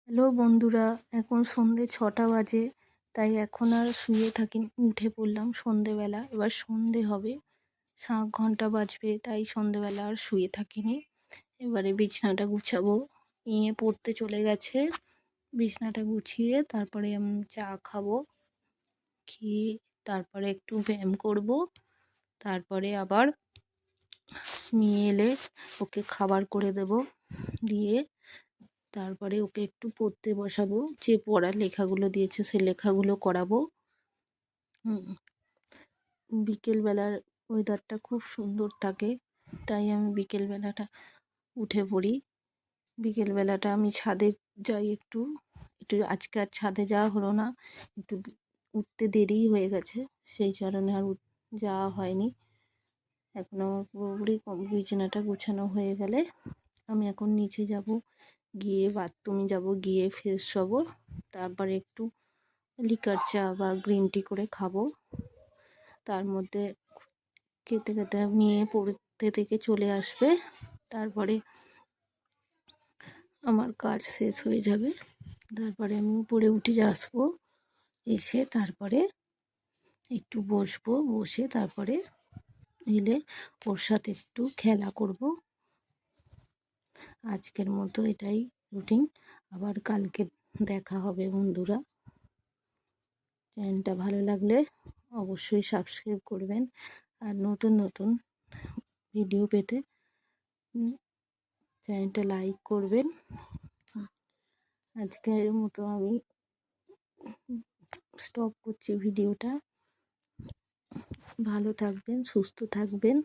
Hello বন্ধুরা, এখন সন্ধে 6টা বাজে। তাই এখন আর শুয়ে থাকিনি, উঠে পড়লাম সন্ধেবেলা। এবার সন্ধে হবে, শাঁখ ঘন্টা বাজবে, তাই সন্ধেবেলা আর শুয়ে থাকিনি। এবারে বিছানাটা গুছাবো। নিয়ে পড়তে চলে গেছে। বিছানাটা গুছিয়ে তারপরে আমি চা খাবো, খেয়ে তারপরে একটু ব্যায়াম করব। তারপরে আবার মেয়ে এলে ওকে খাবার করে দেব, দিয়ে তারপরে ওকে একটু পড়তে বসাবো। যে পড়ার লেখাগুলো দিয়েছে সে লেখাগুলো করাবো। বিকেলবেলার ওয়েদারটা খুব সুন্দর থাকে, তাই আমি বিকেলবেলাটা উঠে পড়ি। বিকেলবেলাটা আমি ছাদে যাই একটু একটু আজকে আর ছাদে যাওয়া হলো না, একটু উঠতে দেরিই হয়ে গেছে, সেই কারণে আর যাওয়া হয়নি। এখন আমার পুরোপুরি বিছানাটা গোছানো হয়ে গেলে আমি এখন নিচে যাব, গিয়ে বাথরুমে যাব, গিয়ে ফ্রেশ হব। তারপরে একটু লিকার চা বা গ্রিন টি করে খাবো। তার মধ্যে খেতে খেতে মেয়ে পড়তে থেকে চলে আসবে। তারপরে আমার কাজ শেষ হয়ে যাবে। তারপরে আমি উপরে উঠে আসবো, এসে তারপরে একটু বসবো, বসে তারপরে এলে ওর সাথে একটু খেলা করব। আজকের মতো এটাই রুটিন। আবার কালকে দেখা হবে বন্ধুরা। চ্যানেলটা ভালো লাগলে অবশ্যই সাবস্ক্রাইব করবেন, আর নতুন নতুন ভিডিও পেতে চ্যানেলটা লাইক করবেন। আজকের মতো আমি স্টপ করছি ভিডিওটা। ভালো থাকবেন, সুস্থ থাকবেন।